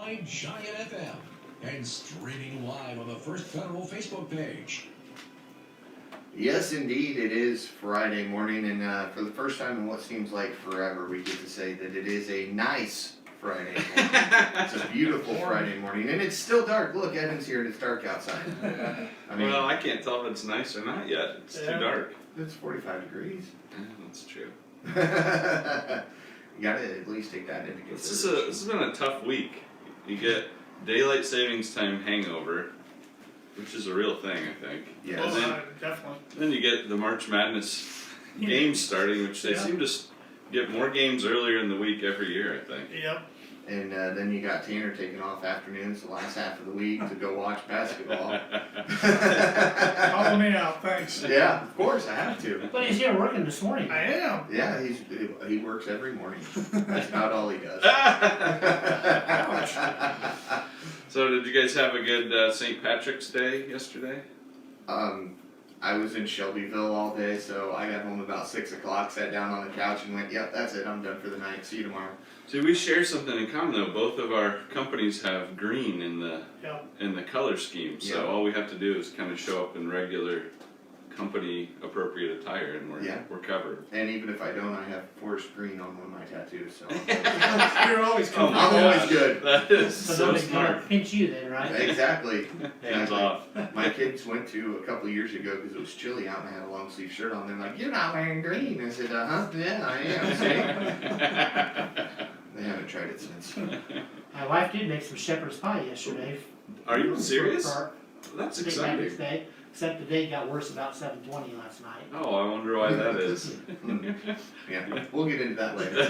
by Giant FM and streaming live on the First Federal Facebook page. Yes, indeed, it is Friday morning, and for the first time in what seems like forever, we get to say that it is a nice Friday morning. It's a beautiful Friday morning, and it's still dark. Look, Evan's here, and it's dark outside. I mean, well, I can't tell if it's nice or not yet. It's too dark. It's 45 degrees. Yeah, that's true. You gotta at least take that into This consideration. has been a tough week. You get daylight savings time hangover, which is a real thing, I think. Yeah. And then, Definitely. then you get the March Madness games starting, which they seem to get more games earlier in the week every year, I think. Yep. And then you got Tanner taking off afternoons the last half of the week to go watch basketball. Call me out, thanks. Yeah, of course, I have to. But he's here working this morning. I am. Yeah, he works every morning. That's about all he does. So did you guys have a good St. Patrick's Day yesterday? I was in Shelbyville all day, so I got home about 6 o'clock, sat down on the couch and went, yep, that's it, I'm done for the night, see you tomorrow. See, we share something in common though. Both of our companies have green in the color scheme, so all we have to do is kind of show up in regular company appropriate attire, and we're covered. And even if I don't, I have forest green on one of my tattoos, so. You're always Oh my I'm God. always good. That is So so nobody's gonna smart. pinch you then, right? Exactly. Hands off. My kids went to a couple of years ago because it was chilly out and I had a long sleeve shirt on. They're like, "You're not wearing green." I said, yeah, I am. See? They haven't tried it since. My wife did make some shepherd's pie yesterday. Are you for serious? St. That's Patrick's exciting. Day, except the day got worse about 7:20 last night. Oh, I wonder why that is. Yeah, we'll get into that later.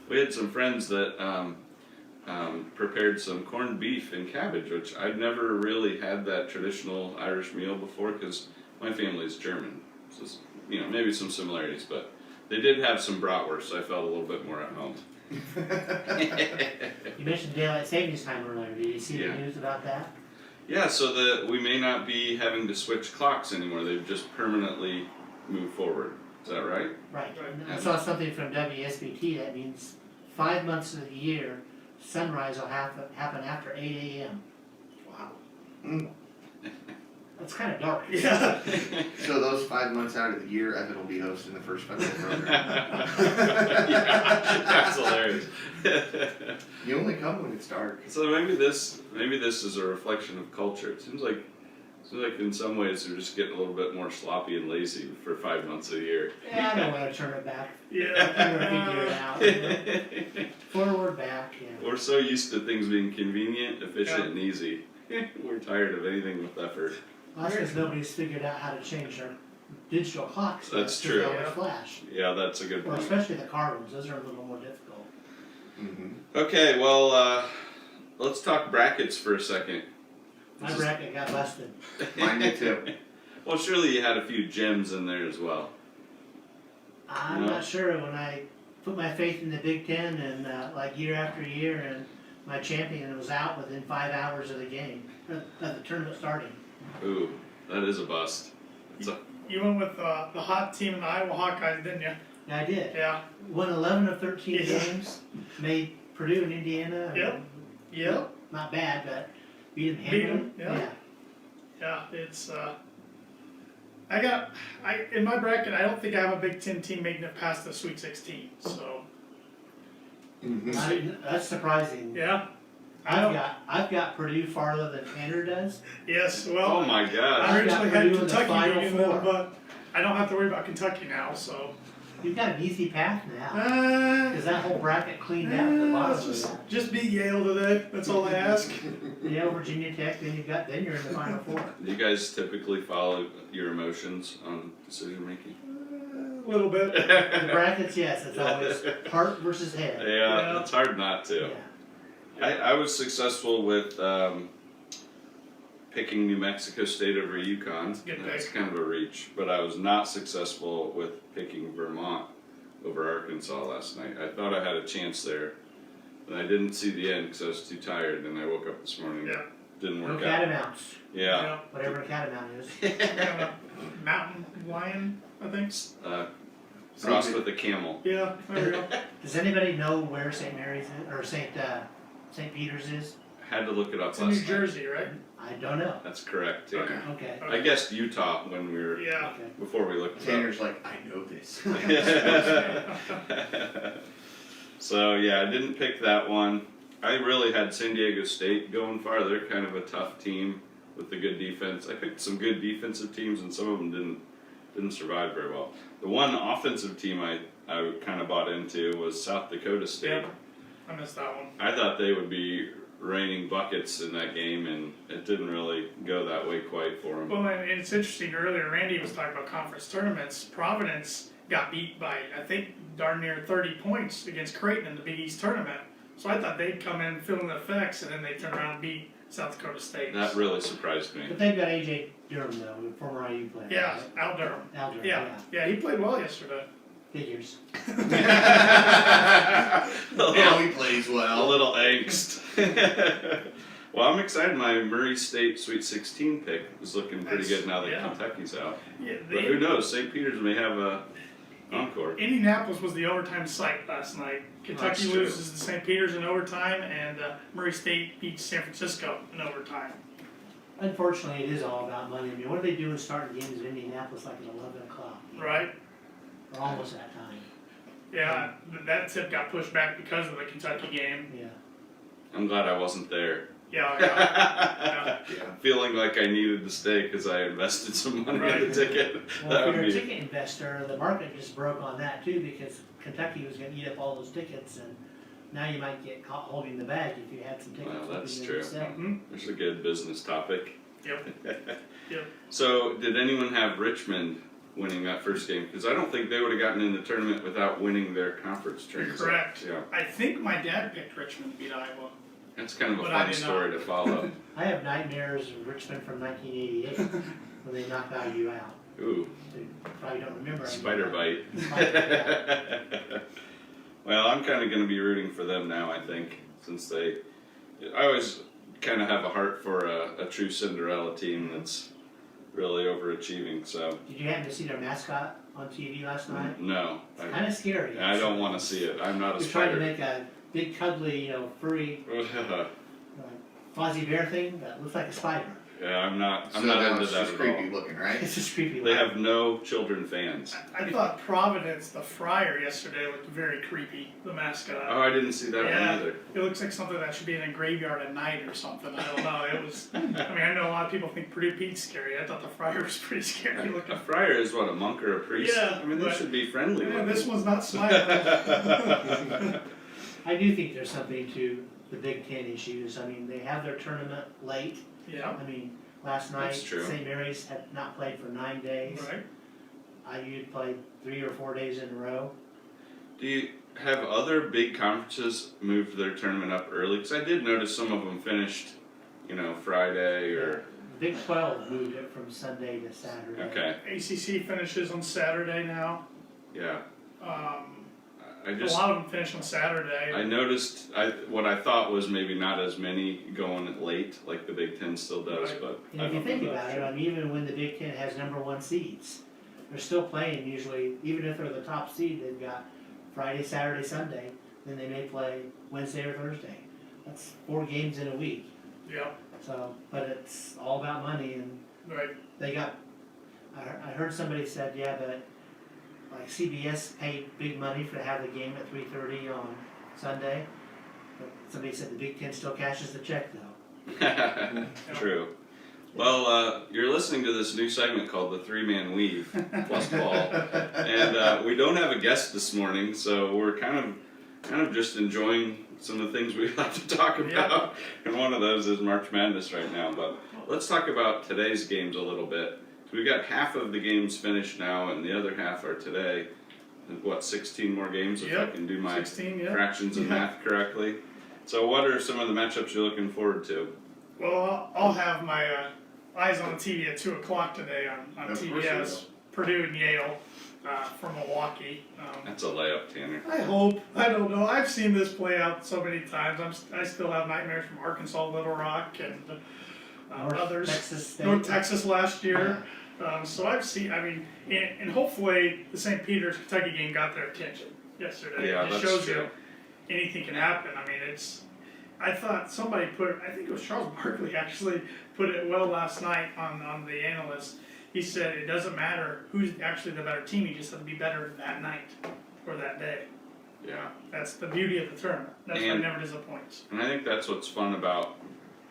We had some friends that prepared some corned beef and cabbage, which I'd never really had that traditional Irish meal before because my family's German. So, maybe some similarities, but they did have some bratwurst, so I felt a little bit more at home. You mentioned daylight savings time earlier. Did you see the Yeah. news about that? Yeah, so that we may not be having to switch clocks anymore. They've just permanently moved forward. Is that right? Right. Right. And I saw something from WSBT that means 5 months of the year, sunrise will happen after 8 a.m. Wow. That's kind of dark. Yeah. So those 5 months out of the year, Evan will be hosting the first federal program. Yeah, that's hilarious. You only come when it's dark. So maybe this is a reflection of culture. It seems like in some ways they're just getting a little bit more sloppy and lazy for 5 months a year. Yeah, I don't want to turn it back. Yeah. I'm gonna figure it out. Forward, back, yeah. We're so used to things being convenient, efficient, and easy. We're tired of anything with effort. Well, that's because nobody's figured out how to change their digital clocks. That's They true. always flash. Yeah, that's a good Or point. especially the car ones. Those are a little more difficult. Mm-hmm. Okay, well, let's talk brackets for a second. My bracket got busted. Mine did too. Well, surely you had a few gems in there as well. I'm No. not sure when I put my faith in the Big Ten and like year after year, and my champion was out within 5 hours of the game, of the tournament starting. Ooh, that is a bust. You went with the hot team in the Iowa Hawkeyes, didn't you? Yeah, I did. Yeah. Won 11 of 13 Yeah. games. Made Purdue and Indiana. Yep. Yep. Not bad, but beat them Beat handily. 'em, yeah. Yeah. It's in my bracket. I don't think I have a Big Ten team making it past the Sweet 16. So Mm-hmm. That's surprising. yeah. I've got Purdue farther than Tanner does. Yes. Well. Oh my God. I originally I've got had Purdue in the Kentucky Final beating them, Four. but I don't have to worry about Kentucky now. So. You've got an easy path now. Because that whole bracket cleaned out at the bottom of that. Just beat Yale today. That's all I ask. Yale, Virginia Tech, then you're in the Final Four. Do you guys typically follow your emotions on decision making? A little bit. The brackets, yes, it's always heart versus head. Yeah, it's hard not to. Yeah. I was successful with picking New Mexico State over UConn. Good That's pick. kind of a reach, but I was not successful with picking Vermont over Arkansas last night. I thought I had a chance there, and I didn't see the end because I was too tired, and I woke up this morning. Yeah. Didn't No work out. catamounts, Yeah. whatever a catamount is. Kind of a mountain lion, I think. Crossed with a camel. Yeah, there we go. Does anybody know where St. Mary's is, or St. Peter's is? Had to look it up It's in last New night. Jersey, right? I don't know. That's correct, Tanner. Okay. I guessed Utah when we were, Yeah. Okay. before we looked it Tanner's like, I know this. up. So yeah, I didn't pick that one. I really had San Diego State going far. They're kind of a tough team with a good defense. I picked some good defensive teams, and some of them didn't survive very well. The one offensive team I kind of bought into was South Dakota State. Yep. I missed that one. I thought they would be raining buckets in that game, and it didn't really go that way quite for them. Well, and it's interesting, earlier Randy was talking about conference tournaments. Providence got beat by, I think, darn near 30 points against Creighton in the Big East tournament. So I thought they'd come in, feel the effects, and then they turn around and beat South Dakota State. That really surprised me. But they've got AJ Durham though, the former IU player. Yeah, right? Al Durham. Al Durham, Yeah, yeah, he played well yesterday. Figures. Now he plays A well. little angst. Well, I'm excited. My Murray State Sweet 16 pick is looking pretty good now that Yeah. Kentucky's out. Yeah, But who knows? St. Peter's may have a encore. Indianapolis was the overtime site last night. Kentucky That's true. loses to St. Peter's in overtime, and Murray State beats San Francisco in overtime. Unfortunately, it is all about money. I mean, what are they doing starting games in Indianapolis like at 11 o'clock? Right? Or almost that time. Yeah, that tip got pushed back because of the Kentucky game. Yeah. I'm glad I wasn't there. Yeah, yeah. Yeah. Feeling like I needed to stay because I invested some money in Right. the ticket. Well, That if would you're a be. ticket investor, the market just broke on that too because Kentucky was going to eat up all those tickets, and now you might get caught holding the bag if you had some tickets. Well, that's hoping they true. would sell. Mhm. There's a good business topic. Yep. Yep. So, did anyone have Richmond winning that first game? Because I don't think they would have gotten in the tournament without winning their conference You're tournament. correct. Yeah, I think my dad picked Richmond to beat Iowa. that's kind of a But I fun did story not. to follow. I have nightmares of Richmond from 1988 when they knocked IU out. Ooh, You probably don't remember. spider bite. Spider, Well, I'm kind of going to be rooting for them now, I think, since I always kind of have a heart for a true Cinderella team that's really overachieving, so Did you happen to see their mascot on TV last night? no. It's kind of scary. I don't want to see it. I'm not a They're trying to spider. make a big, cuddly, furry, fuzzy bear thing that looks like a spider. Yeah, I'm not So into now that it's just at creepy all. looking, right? It's just creepy. They have no children fans. I thought Providence, the Friar, yesterday looked very creepy, the mascot. Oh, I didn't see that Yeah. one either. It looks like something that should be in a graveyard at night or something. I don't know. It was. I mean, I know a lot of people think Purdue Pete's scary. I thought the Friar was pretty scary A looking. friar is what, a monk or a priest? Yeah, I mean, they but- should be friendly. Yeah, looking. this one's not smiling. I do think there's something to the Big Ten issues. I mean, they have their tournament late. Yeah. I mean, last night, That's true. St. Mary's had not played for 9 days. Right. IU had played 3 or 4 days in a row. Do you have other big conferences moved their tournament up early? Because I did notice some of them finished, Friday or. The Big 12 moved it from Sunday to Saturday. Okay, ACC finishes on Saturday now. yeah. I A just. lot of them finish on Saturday. I noticed what I thought was maybe not as many going late like the Big Ten still does, Right. but And I if you don't think know about that's it, I mean, even when the Big Ten has number 1 seeds, they're still playing usually, even if they're the top seed, they've got Friday, Saturday, Sunday, then they may play Wednesday or Thursday. That's 4 games in a week. Yeah. So, but it's all about money, and Right. they got, I heard somebody said, yeah, that like CBS paid big money to have the game at 3:30 on Sunday. But somebody said the Big Ten still cashes the check though. True. Well, you're listening to this new segment called the 3-Man Weave plus ball, and we don't have a guest this morning, so we're kind of just enjoying some of the things we like to talk about, and one of those is March Madness right now. But let's talk about today's games a little bit. We've got half of the games finished now, and the other half are today. And 16 more games if I Yep. can do my 16, yeah. fractions and Yeah. math correctly. So, what are some of the matchups you're looking forward to? Well, I'll have my eyes on the TV at 2 o'clock today on Of course you TBS. Purdue and Yale from Milwaukee. That's a layup, Tanner. I hope. I don't know. I've seen this play out so many times. I still have nightmares from Arkansas, Little Rock, and North others. Texas State. North Texas last year. So I've seen, and hopefully the St. Peter's Kentucky game got their attention yesterday. Yeah, It just that's shows true. you anything can happen. I thought somebody I think it was Charles Barkley actually put it well last night on the analyst. He said it doesn't matter who's actually the better team, you just have to be better that night or that day. Yeah. That's the beauty of the tournament. That's why it And- never disappoints. And I think that's what's fun about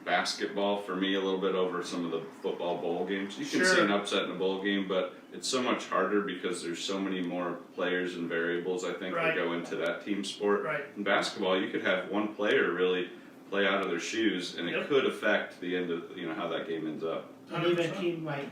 basketball for me a little bit over some of the football bowl games. You can see Sure. an upset in a bowl game, but it's so much harder because there's so many more players and variables, I think, Right. that go into that team sport. Right. In basketball, you could have one player really play out of their shoes, and it Yep. could affect the end of, how that game ends up. And even a 100%. team like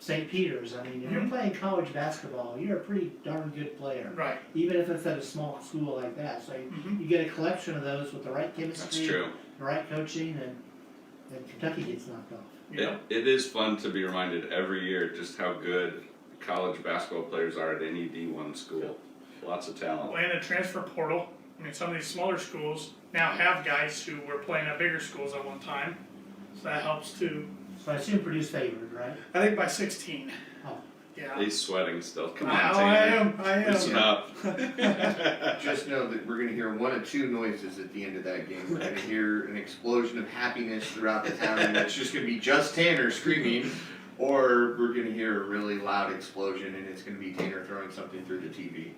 St. Peter's, if you're Mhm. playing college basketball, you're a pretty darn good player. Right. Even if it's at a small school like that. So Mhm. you get a collection of those with the right That's chemistry, true. the right coaching, and Kentucky gets knocked off. Yeah. It is fun to be reminded every year just how good college basketball players are at any D1 school. Lots of talent. And the transfer portal. Some of these smaller schools now have guys who were playing at bigger schools at one time, so that helps too. So I assume Purdue's favored, right? I think by 16. Oh. Yeah. He's sweating still. Come on, I Tanner. am. Loosen up. Just know that we're gonna hear one of two noises at the end of that game. We're gonna hear an explosion of happiness throughout the town, and it's just gonna be just Tanner screaming, or we're gonna hear a really loud explosion, and it's gonna be Tanner throwing something through the TV.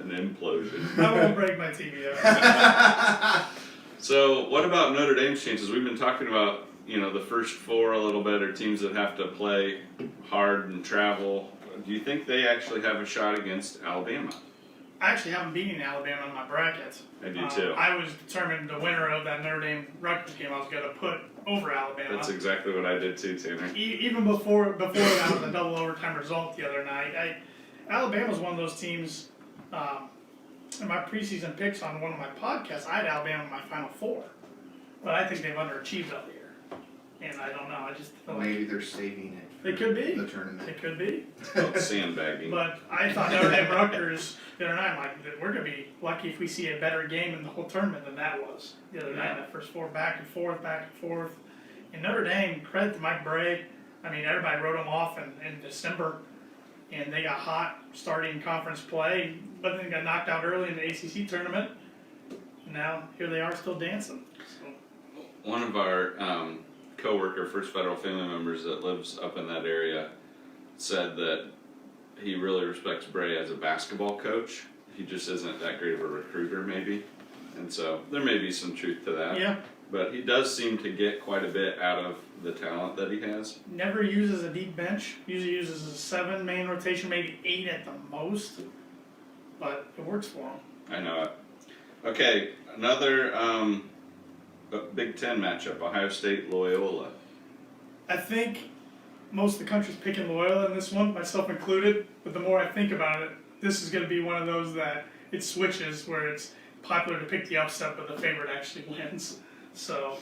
An implosion. I won't break my TV out. So, what about Notre Dame's chances? We've been talking about, the first four a little bit, or teams that have to play hard and travel. Do you think they actually have a shot against Alabama? I actually haven't beaten Alabama in my bracket. I do too. I was determined the winner of that Notre Dame Rutgers game I was going to put over Alabama. That's exactly what I did too, Tanner. Even before that was a double overtime result the other night. Alabama's one of those teams. In my preseason picks on one of my podcasts, I had Alabama in my Final Four, but I think they've underachieved all year, and I don't know. I just feel like Maybe they're saving it It could be. for the tournament. it could be. It's called sandbagging. But I thought Notre Dame Rutgers the other night, we're gonna be lucky if we see a better game in the whole tournament than that was the other night. That first four back and forth. And Notre Dame, credit to Mike Bray. Everybody wrote them off in December, and they got hot starting conference play, but then got knocked out early in the ACC tournament. Now here they are still dancing. So, One of our co-worker, First Federal family members that lives up in that area, said that he really respects Bray as a basketball coach. He just isn't that great of a recruiter, maybe. And so there may be some truth to that. yeah, But he does seem to get quite a bit out of the talent that he has. never uses a deep bench. Usually uses a 7 main rotation, maybe 8 at the most. But it works for him. I know it. Okay, another Big Ten matchup, Ohio State, Loyola. I think most of the country's picking Loyola in this one, myself included. But the more I think about it, this is going to be one of those that it switches where it's popular to pick the upset, but the favorite actually wins. So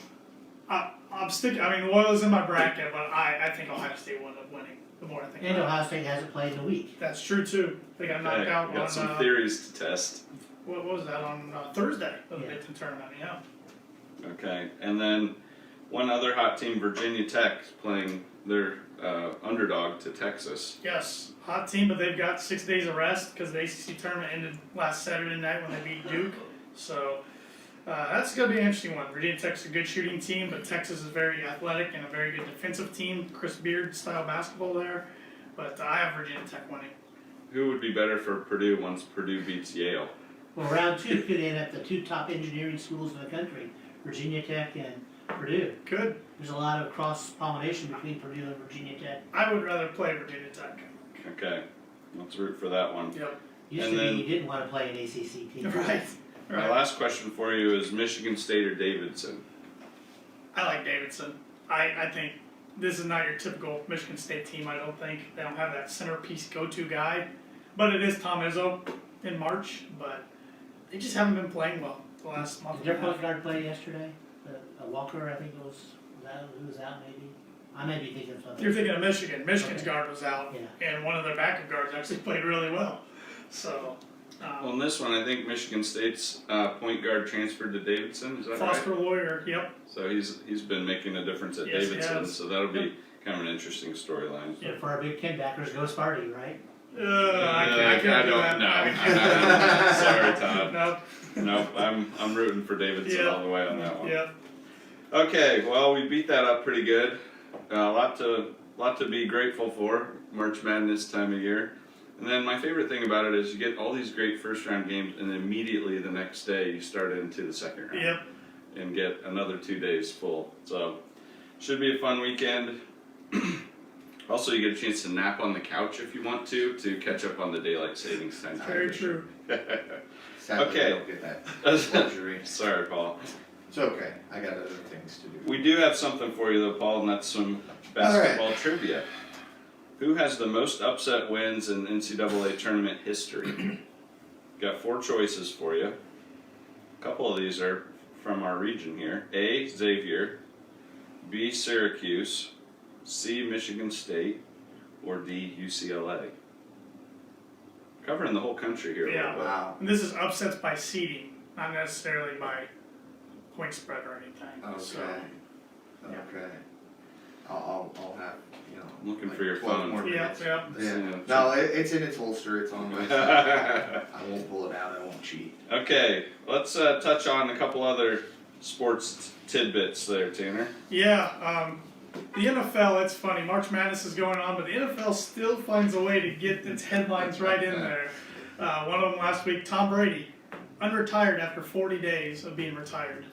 I'm sticking. Loyola's in my bracket, but I think Ohio State will end up winning. The more I think And about Ohio State hasn't played in a week. it, that's true too. They got knocked Okay, out got on some theories to test. what was that on Thursday of the Yeah. Big Ten tournament? Yeah. Okay, and then one other hot team, Virginia Tech, playing their underdog to Texas. Yes, hot team, but they've got 6 days of rest because the ACC tournament ended last Saturday night when they beat Duke. So that's going to be an interesting one. Virginia Tech's a good shooting team, but Texas is very athletic and a very good defensive team. Chris Beard style basketball there. But I have Virginia Tech winning. Who would be better for Purdue once Purdue beats Yale? Well, round two could end up the two top engineering schools in the country, Virginia Tech and Purdue. Good. There's a lot of cross-pollination between Purdue and Virginia Tech. I would rather play Virginia Tech. Okay, let's root for that one. Yep. Used And to then- be you didn't want to play an ACC team. Right. My Right. last question for you is Michigan State or Davidson? I like Davidson. I think this is not your typical Michigan State team, I don't think. They don't have that centerpiece go-to guy. But it is Tom Izzo in March, but they just haven't been playing well the last month Did their and a half. point guard play yesterday? Walker, I think it was who was out maybe? I may be thinking of something. You're thinking of Michigan. Michigan's Okay. guard was out, Yeah. and one of their backup guards actually played really well. So, Well, in this one, I think Michigan State's point guard transferred to Davidson. Is that Foster right? Lawyer, yep. So he's been making a difference at Yes, he Davidson. has. So that'll be Yep. kind of an interesting storyline. Yeah, for our Big Ten backers, go Sparty, right? I can't do that. No. Sorry, Todd. No. Nope, I'm rooting for Davidson Yeah. all the way on that one. Yeah. Okay, well, we beat that up pretty good. A lot to be grateful for, March Madness time of year. And then my favorite thing about it is you get all these great first round games, and immediately the next day you start into the second round. Yep. And get another 2 days full. So, should be a fun weekend. Also, you get a chance to nap on the couch if you want to catch up on the daylight savings time. Very true. Sadly, Okay. I don't get that luxury. Sorry, Paul. It's okay. I got other things to do. We do have something for you though, Paul, and that's some basketball trivia. Who has the most upset wins in NCAA tournament history? Got 4 choices for you. A couple of these are from our region here. A, Xavier. B, Syracuse. C, Michigan State. Or D, UCLA. Covering the whole country here a Yeah. little bit. Wow. And this is upsets by seeding, not necessarily by point spread or anything. Okay. So, yeah. Okay. I'll have, you know. I'm looking like for your 12 phone. more Yeah, minutes. yeah. Yeah. No, it's in its holster. It's on my side. I won't pull it out. I won't cheat. Okay, let's touch on a couple other sports tidbits there, Tanner. Yeah, the NFL, it's funny, March Madness is going on, but the NFL still finds a way to get its headlines right in there. One of them last week, Tom Brady, unretired after 40 days of being retired.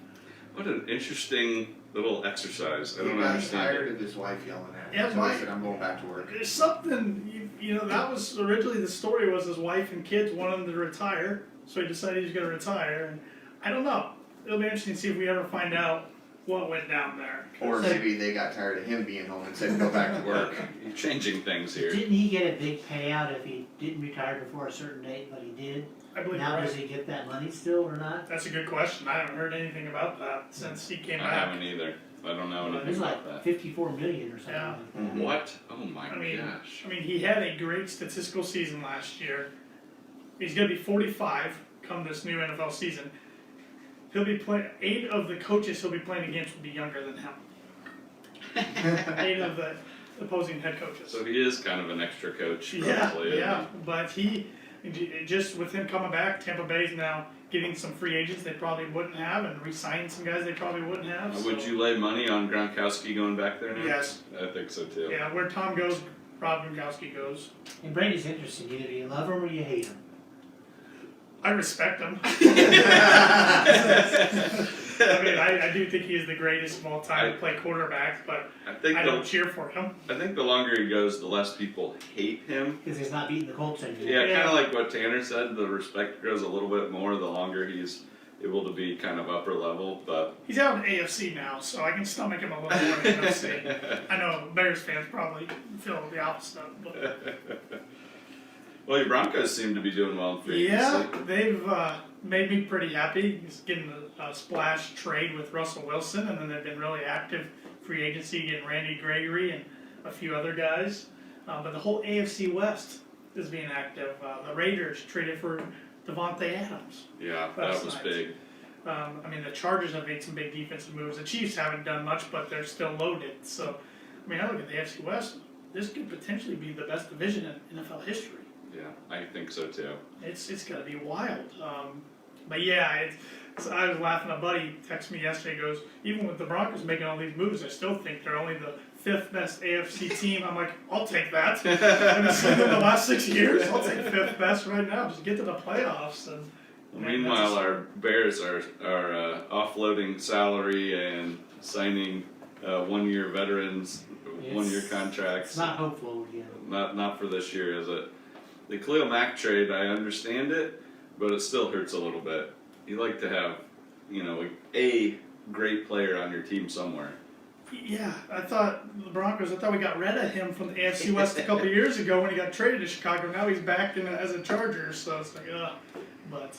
What an interesting little exercise. I He don't got understand tired it. of his wife yelling at Yeah, him. So I my- said, I'm going back to work. There's something, you know, that was originally the story was his wife and kids wanted him to retire, so he decided he was going to retire, and I don't know. It'll be interesting to see if we ever find out what went down there. Or maybe they got tired of him being home and said, go back to work. You're changing things here. Didn't he get a big payout if he didn't retire before a certain date, but he did? I believe Now you're does right. he get that money still or not? That's a good question. I haven't heard anything about that since he came I back. haven't either. I don't know It anything was about like that. 54 million or something Yeah. like that. Mhm. What? Oh my I mean, gosh. he had a great statistical season last year. He's going to be 45 come this new NFL season. He'll be playing. 8 of the coaches he'll be playing against will be younger than him. 8 of the opposing head coaches. So he is kind of an extra coach, Yeah, probably. isn't yeah. But he just with him coming back, Tampa Bay's now getting some free agents they probably wouldn't have, and re-signing some guys they probably wouldn't have. Would so- you lay money on Gronkowski going back there now? Yes. I think so too. Yeah, where Tom goes, Rob Gronkowski goes. And Brady's interesting. Either you love him or you hate him. I respect him. I mean, I do think he is the greatest of all time to play quarterback, but I think I don't cheer for him. the longer he goes, the less people hate him. Because he's not beating the Colts anymore. Yeah, Yeah. kind of like what Tanner said. The respect grows a little bit more the longer he's able to be kind of upper level. But He's out in AFC now, so I can stomach him a little more in NFC. I know Bears fans probably feel the opposite, but well, your Broncos seem to be doing well in free yeah, agency. they've made me pretty happy. He's getting a splash trade with Russell Wilson, and then they've been really active free agency, getting Randy Gregory and a few other guys. But the whole AFC West is being active. The Raiders traded for Devontae Adams. Yeah, That's that was nice. big. I mean, the Chargers have made some big defensive moves. The Chiefs haven't done much, but they're still loaded. So, I mean, I look at the AFC West. This could potentially be the best division in NFL history. Yeah, I think so too. It's gonna be wild. But yeah, so I was laughing. A buddy texted me yesterday. Goes, even with the Broncos making all these moves, I still think they're only the 5th best AFC team. I'm like, I'll take that. I've been saying in the last 6 years, I'll take 5th best right now. Just get to the playoffs. And Meanwhile, our Bears are offloading salary and signing 1-year veterans, 1-year contracts. It's not hopeful again. Not for this year, is it? The Khalil Mack trade, I understand it, but it still hurts a little bit. You like to have, a great player on your team somewhere. yeah, I thought the Broncos. I thought we got rid of him from the AFC West a couple of years ago when he got traded to Chicago. Now he's back as a Charger. So it's like, but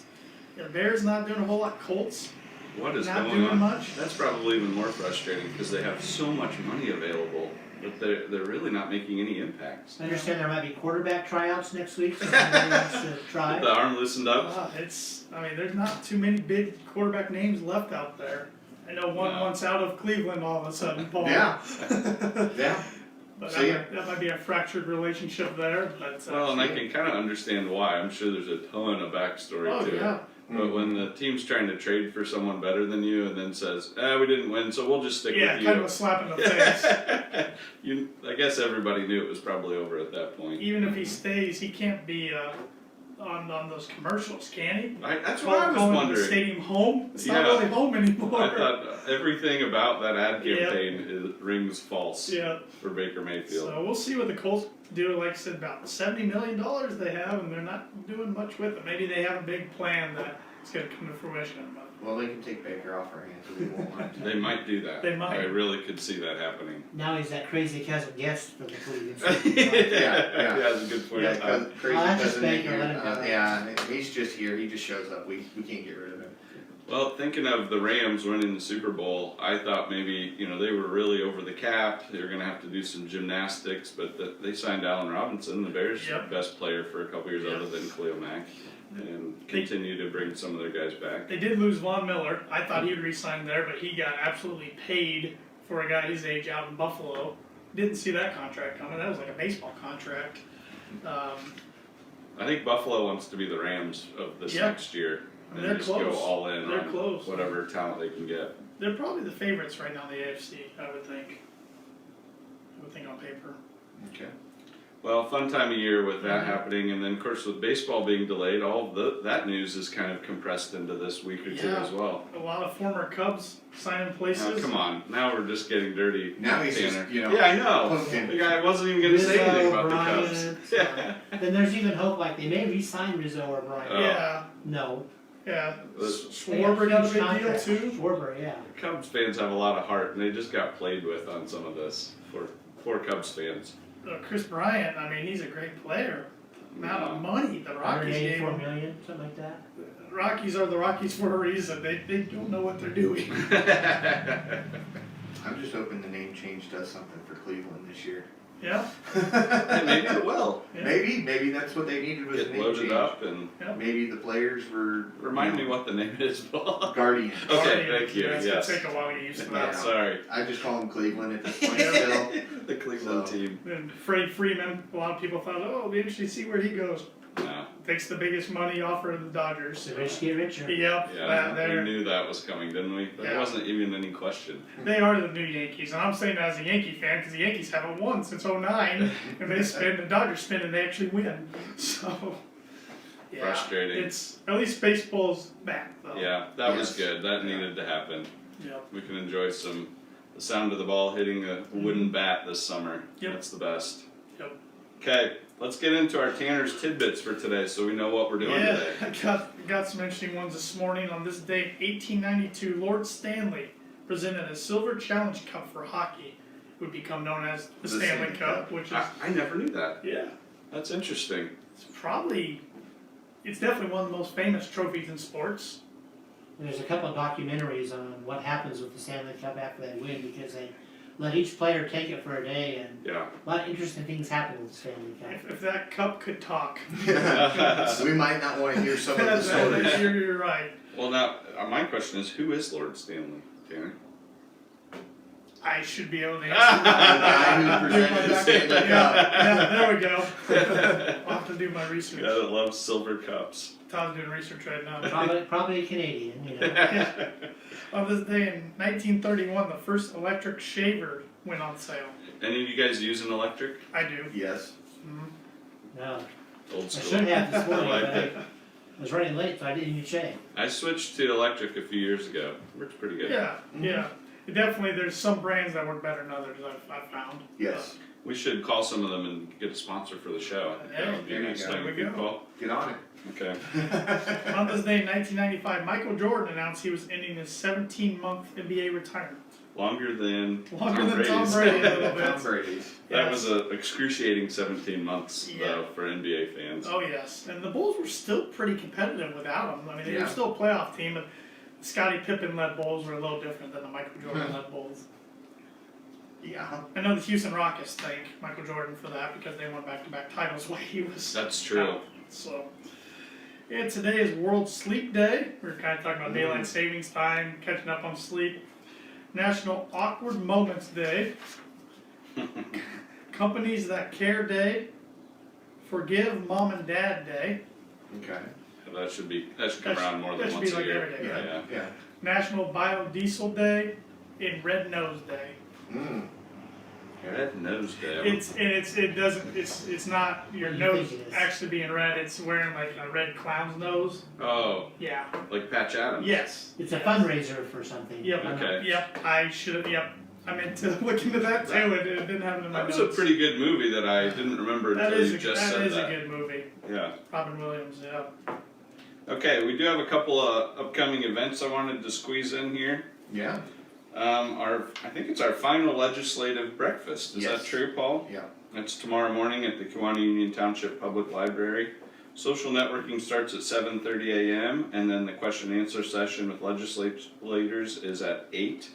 yeah, Bears not doing a whole lot. Colts What is not going doing on? much. That's probably even more frustrating because they have so much money available, but they're really not making any impacts. I understand there might be quarterback tryouts next week, so if anybody wants to try. The arm loosened up. I mean, there's not too many big quarterback names left out there. I know one No. wants out of Cleveland all of a sudden, Paul. Yeah. Yeah. But So, that might be a fractured relationship there, but. Well, and I can kind of understand why. I'm sure there's a ton of backstory Oh, to yeah. it. But when the team's trying to trade for someone better than you and then says, we didn't win, so we'll just stick Yeah, with you. kind of a slap in the face. I guess everybody knew it was probably over at that point. Even if he stays, he can't be on those commercials, can he? That's what I was Calling wondering. the stadium home? It's not Yeah. really home anymore. I thought everything about that ad Yeah. campaign rings false Yeah. for Baker Mayfield. So we'll see what the Colts do. Like I said, about $70 million they have, and they're not doing much with it. Maybe they have a big plan that it's going to come to fruition. But Well, they can take Baker off our hands if we won't mind. They might do that. They might. I really could see that happening. Now he's that crazy cousin guest for the Cleveland. Yeah. That's a good point. Yeah, crazy that's just cousin in Baker, here. let him go. Yeah, he's just here. He just shows up. We can't get rid of him. Well, thinking of the Rams winning the Super Bowl, I thought maybe, they were really over the cap. They were going to have to do some gymnastics, but they signed Allen Robinson, the Bears' Yep. best player for a couple years Yep. other than Khalil Mack, and continue to bring some of their guys back. they did lose Von Miller. I thought he would re-sign there, but he got absolutely paid for a guy his age out in Buffalo. Didn't see that contract coming. That was like a baseball contract. I think Buffalo wants to be the Rams of this Yeah. next year. And They're just close. go all in They're on close. whatever talent they can get. They're probably the favorites right now in the AFC, I would think. On paper. Okay. Well, fun time of year with that Mhm. happening, and then of course with baseball being delayed, all of that news is kind of compressed into this week or two Yeah. as well. A lot of former Cubs signing places. Oh, come on, now we're just getting dirty. Now he's Tanner. just, Yeah, I know. poking. The guy wasn't even going to say anything about the Bryant, Cubs. Yeah. Then there's even hope like they may re-sign Rizzo or Bryant. Oh. Yeah, No. yeah. The Schwarber got a big deal Contract. too. Schwarber, yeah. Cubs fans have a lot of heart, and they just got played with on some of this for Cubs fans. Chris Bryant, I mean, he's a great player. Amount of money the Rockies gave 184 him. million, something like that. The Rockies are the Rockies for a reason. They don't know what they're doing. I'm just hoping the name change does something for Cleveland this year. Yeah. Maybe it will. Yeah. Maybe that's what they needed was a Get name loaded change. up and Maybe the players were remind me what the name is, Paul. Guardians. Okay, thank you. Yeah, it's Yes. gonna take a while to get used to Yeah, that. sorry. I just call them Cleveland at this point Yeah. still. The Cleveland So- team. And Freddie Freeman, a lot of people thought, oh, it'll be interesting to see where he goes. No. Takes the biggest money offer of the Dodgers. The rich get richer. Yep, Yeah, we they're, knew that was coming, didn't we? There Yeah. wasn't even any question. they are the new Yankees. And I'm saying that as a Yankee fan because the Yankees haven't won since '09. And they spin, the Dodgers spin, and they actually win. So, yeah. Frustrating. It's, at least baseball's back, though. Yeah, that was Yes. good. That Yeah. needed to happen. Yep. We can enjoy the sound of the ball hitting a wooden bat this summer. Yep. That's the best. Yep. Okay, let's get into our Tanner's Tidbits for today so we know what we're doing Yeah, today. I got some interesting ones this morning. On this date, 1892, Lord Stanley presented a Silver Challenge Cup for hockey. It would become known as the Stanley Stanley Cup, Cup. which is, I never knew that. yeah, That's interesting. it's definitely one of the most famous trophies in sports. There's a couple of documentaries on what happens with the Stanley Cup after they win because they let each player take it for a day and Yeah. a lot of interesting things happen with the Stanley Cup. If that cup could talk. We might not want to hear some of the stories. You're right. Well, now, my question is, who is Lord Stanley, Tanner? I should be able to The answer guy that. who presented the Stanley Cup. Yeah, there we go. I'll have to do my The research. guy that loves silver cups. Todd's doing research right now. Probably a Canadian, you know. Yeah. On this day in 1931, the first electric shaver went on sale. Any of you guys use an electric? I do. Yes. No, Old I school. should have this morning, I like but it. I was running late, so I didn't even shave. I switched to electric a few years ago. Works pretty good. Yeah, yeah. Definitely, there's some brands that work better than others. I've found. Yes. We should call some of them and get a sponsor for the show. I think that would be a there you nice go. thing There we we could go. call. Get on it. Okay. On this day in 1995, Michael Jordan announced he was ending his 17-month NBA retirement. Longer than Longer than Tom Brady's. Brady a little bit. Tom Brady's. That Yes. was an excruciating 17 months, Yeah. though, for NBA fans. Oh yes, and the Bulls were still pretty competitive without him. I mean, they Yeah. were still a playoff team, but the Scottie Pippen-led Bulls were a little different than the Michael Jordan-led Bulls. Yeah. I know the Houston Rockets thank Michael Jordan for that because they won back-to-back titles while he was That's true. out. So, yeah, today is World Sleep Day. We're kind of talking about daylight savings time, catching up on sleep. National Awkward Moments Day. Companies That Care Day, Forgive Mom and Dad Day, Okay. That should come around more than that should once be a like year. every day, right? Yeah. Yeah. National Biodiesel Day, and Red Nose Day. Mm. Red Nose Day. It's not your What do you nose think it is? actually being red. It's wearing like a red clown's nose. Oh, Yeah. like Patch Adams. Yes. It's a fundraiser for something. Yep. Okay. Yep. I should have. Yep. I meant to look into that too. It didn't have it in my That was notes. a pretty good movie that I didn't remember That until is you a, just that said is that. a good movie. Yeah. Robin Williams. Yeah. Okay, we do have a couple of upcoming events I wanted to squeeze in here. Yeah. I think it's our final legislative breakfast. Is Yes. that true, Paul? Yeah. It's tomorrow morning at the Kewanee Union Township Public Library. Social networking starts at 7:30 a.m. and then the question and answer session with legislators is at 8.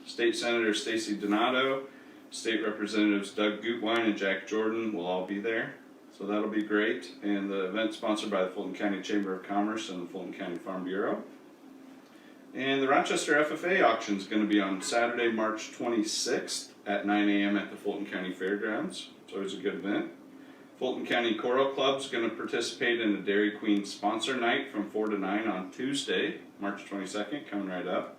State Senator Stacy Donato, State Representatives Doug Gutwein and Jack Jordan will all be there. So that'll be great. And the event sponsored by the Fulton County Chamber of Commerce and the Fulton County Farm Bureau. And the Rochester FFA auction is going to be on Saturday, March 26th at 9 a.m. at the Fulton County Fairgrounds. It's always a good event. Fulton County Choral Club is going to participate in a Dairy Queen sponsor night from 4 to 9 on Tuesday, March 22nd, coming right up.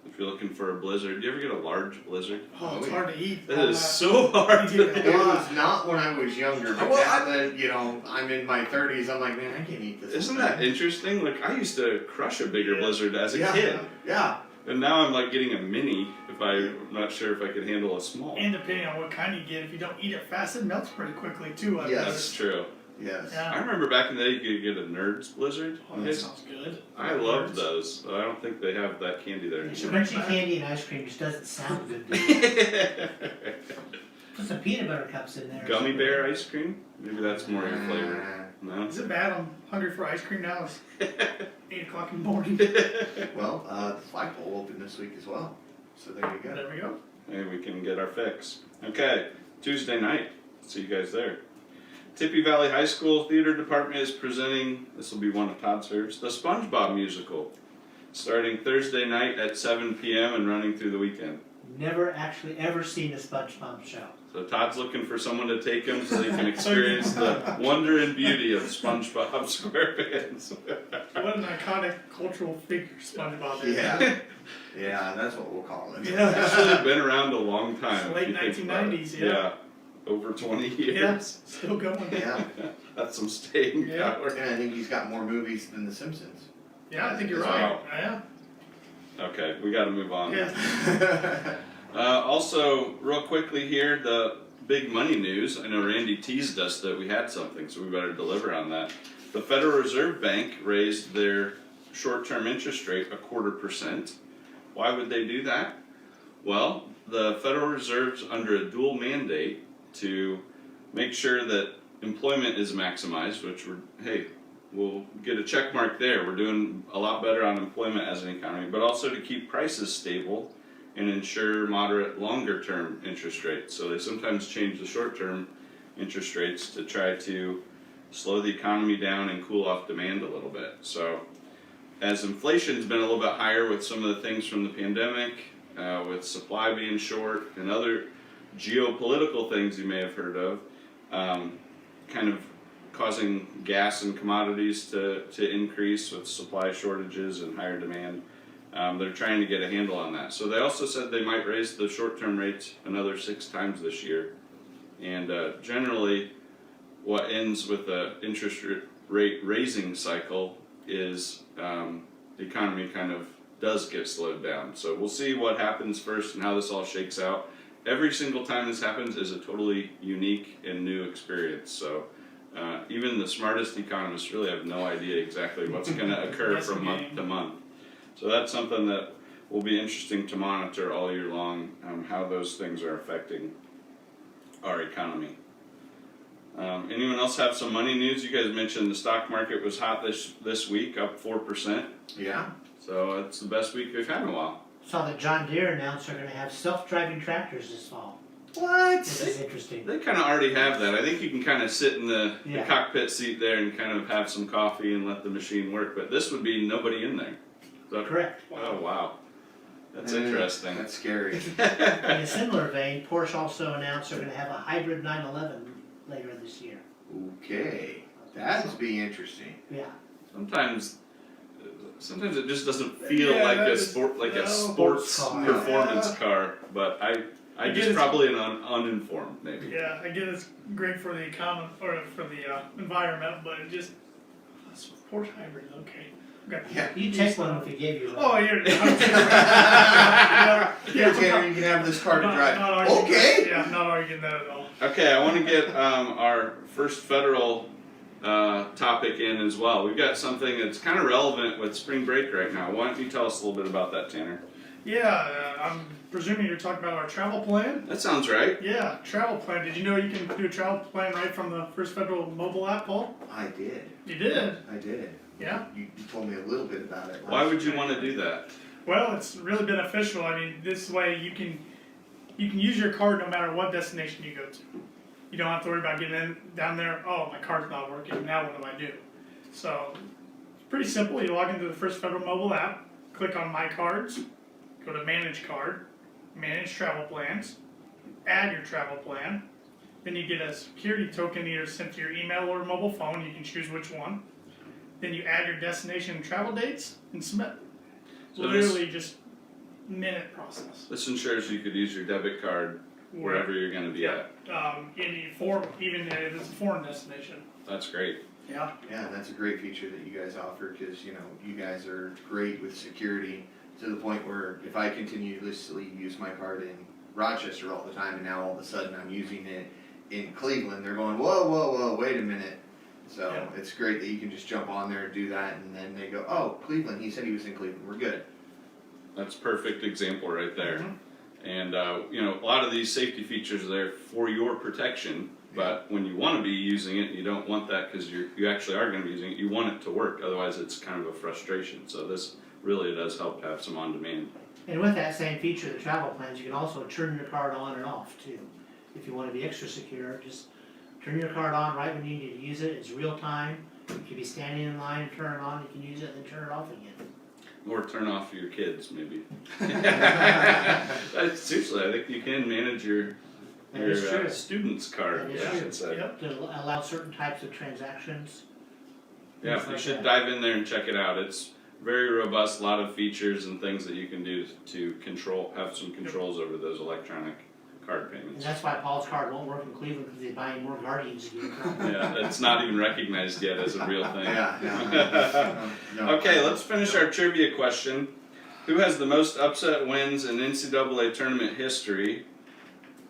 If you're looking for a blizzard, do you ever get a large blizzard? Oh, it's yeah. hard to eat. That is so hard to It do. was not when I was younger, but Well, now that, you know, I'm in my 30s, I'm like, man, I can't eat this. Isn't whole that thing. interesting? Like, I used to crush a bigger Yeah. blizzard as a Yeah. kid. Yeah. And now I'm like getting a mini if I'm not sure if I could handle a small. And depending on what kind you get, if you don't eat it fast, it melts pretty quickly too. I've Yes. That's noticed. true. Yes. Yeah. I remember back in the day you could get a Nerds blizzard. Oh, that sounds good. I loved those, but I don't think they have that candy there anymore. Crunchy candy and ice cream just doesn't sound good to me. Put some peanut butter cups in there. Gummy bear ice cream? Maybe that's more your flavor. No? Is it bad? I'm hungry for ice cream now. It's 8 o'clock in the morning. Well, the flagpole opened this week as well. So there you go. There we go. Maybe we can get our fix. Okay, Tuesday night. See you guys there. Tippy Valley High School Theater Department is presenting, this will be one of Todd's favorites, the SpongeBob musical. Starting Thursday night at 7 p.m. and running through the weekend. Never actually ever seen a SpongeBob show. So Todd's looking for someone to take him so they can experience the wonder and beauty of SpongeBob SquarePants. What an iconic cultural figure SpongeBob is. Yeah. Yeah, that's what we'll call it. Yeah. Actually been around a long time. Late if you think about it. 1990s, yeah. Over 20 Yeah, years. still going. Yeah. That's some staying Yeah. power. And I think he's got more movies than The Simpsons. Yeah, I think you're Wow. right. Yeah. Okay, we gotta move on. Yeah. Also, real quickly here, the big money news. I know Randy teased us that we had something, so we better deliver on that. The Federal Reserve Bank raised their short-term interest rate 0.25%. Why would they do that? Well, the Federal Reserve's under a dual mandate to make sure that employment is maximized, which we'll get a check mark there. We're doing a lot better on employment as an economy, but also to keep prices stable and ensure moderate longer term interest rates. So they sometimes change the short term interest rates to try to slow the economy down and cool off demand a little bit. So as inflation's been a little bit higher with some of the things from the pandemic, with supply being short and other geopolitical things you may have heard of, kind of causing gas and commodities to increase with supply shortages and higher demand. They're trying to get a handle on that. So they also said they might raise the short-term rates another 6 times this year. And generally, what ends with the interest rate raising cycle is the economy kind of does get slowed down. So we'll see what happens first and how this all shakes out. Every single time this happens is a totally unique and new experience. So even the smartest economists really have no idea exactly what's going to occur Yes, from month to month. So that's something that will be interesting to monitor all year long, how those things are affecting our economy. Anyone else have some money news? You guys mentioned the stock market was hot this week, up 4%. Yeah. So it's the best week we've had in a while. Saw that John Deere announced they're going to have self-driving tractors this fall. What? This is interesting. They kind of already have that. I think you can kind of sit in the Yeah. cockpit seat there and kind of have some coffee and let the machine work. But this would be nobody in there. Is that Correct. Oh, wow. That's interesting. That's scary. In a similar vein, Porsche also announced they're gonna have a hybrid 911 later this year. Okay, that'd be interesting. Yeah. Sometimes it just doesn't feel Yeah, like that a is- sport, like a no. sports Car. performance car. But I I just guess- probably an uninformed maybe. Yeah, I get it's great for the economy or for the environment, but it just sport hybrid. Okay. Got the- Yeah. You take one if we gave you one. Oh, you're. Here, Tanner, you can have this car to drive. Not arguing Okay. that. Yeah, I'm not arguing that at all. Okay, I want to get our first federal topic in as well. We've got something that's kind of relevant with spring break right now. Why don't you tell us a little bit about that, Tanner? Yeah, I'm presuming you're talking about our travel plan. That sounds right. Yeah, travel plan. Did you know you can do a travel plan right from the First Federal mobile app, Paul? I did. You did. I did. Yeah. You told me a little bit about it. Why would you want to do that? Well, it's really beneficial. I mean, this way you can use your card no matter what destination you go to. You don't have to worry about getting down there. Oh, my card's not working. Now what do I do? So it's pretty simple. You log into the First Federal mobile app, click on My Cards, go to Manage Card, Manage Travel Plans, add your travel plan. Then you get a security token either sent to your email or mobile phone. You can choose which one. Then you add your destination and travel dates and submit. So Literally just minute process. This ensures you could use your debit card wherever you're going to be at. Even if it's a foreign destination. That's great. Yeah. Yeah, that's a great feature that you guys offer because, you know, you guys are great with security to the point where if I continuously use my card in Rochester all the time and now all of a sudden I'm using it in Cleveland, they're going, whoa, wait a minute. So Yeah. it's great that you can just jump on there and do that and then they go, oh, Cleveland, he said he was in Cleveland, we're good. That's a perfect example right there. Mhm. And you know, a lot of these safety features are there for your protection, but when you want to be using it, you don't want that because you actually are going to be using it. You want it to work, otherwise it's kind of a frustration. So this really does help have some on demand. And with that same feature, the travel plans, you can also turn your card on and off too. If you want to be extra secure, just turn your card on right when you need to use it. It's real time. You can be standing in line and turn it on. You can use it and then turn it off again. Or turn off your kids, maybe. Seriously, I think you can manage your That is true. student's card. That is I true. should say. Yep. To allow certain types of transactions. Yeah, Things you like should that. dive in there and check it out. It's very robust, a lot of features and things that you can do to have some controls over those electronic card And payments. that's why Paul's card won't work in Cleveland because he's buying more Guardians again. Yeah, it's not even recognized yet as a real thing. No. Okay, let's finish our trivia question. Who has the most upset wins in NCAA tournament history?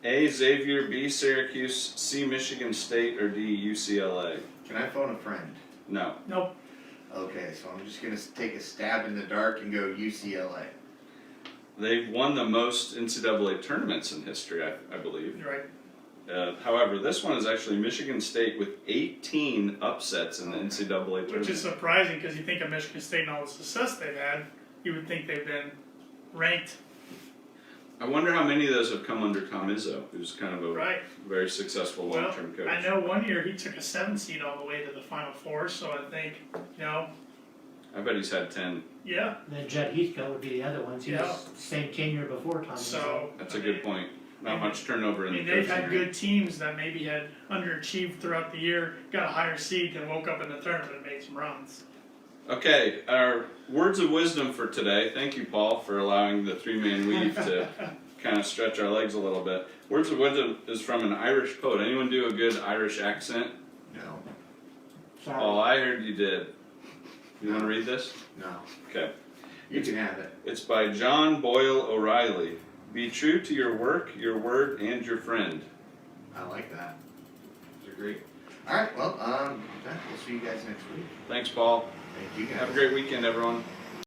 A. Xavier, B. Syracuse, C. Michigan State, or D. UCLA? Can I phone a friend? No. Nope. Okay, so I'm just gonna take a stab in the dark and go UCLA. They've won the most NCAA tournaments in history, I believe. You're right. However, this one is actually Michigan State with 18 upsets in the NCAA tournament. Which is surprising because you think of Michigan State and all the success they've had, you would think they've been ranked. I wonder how many of those have come under Tom Izzo, who's kind of a Right. very successful Well, long-term coach. I know one year he took a 7 seed all the way to the Final Four, so I think, I bet he's had 10. yeah. And then Judd Heathcote would be the other ones. He Yeah. was same tenure before Tom. So That's a good point. Not much turnover I in the mean, they've coaching had ranks. good teams that maybe had underachieved throughout the year, got a higher seed, and woke up in the tournament and made some runs. Okay, our words of wisdom for today. Thank you, Paul, for allowing the three-man weave to kind of stretch our legs a little bit. Words of wisdom is from an Irish poet. Anyone do a good Irish accent? No. Sorry. Paul, I heard you did. You want to read this? No. Okay. You can have it. It's by John Boyle O'Reilly. Be true to your work, your word, and your friend. I like that. Those are great. Alright, well, we'll see you guys next week. Thanks, Paul. Thank you guys. Have a great weekend, everyone.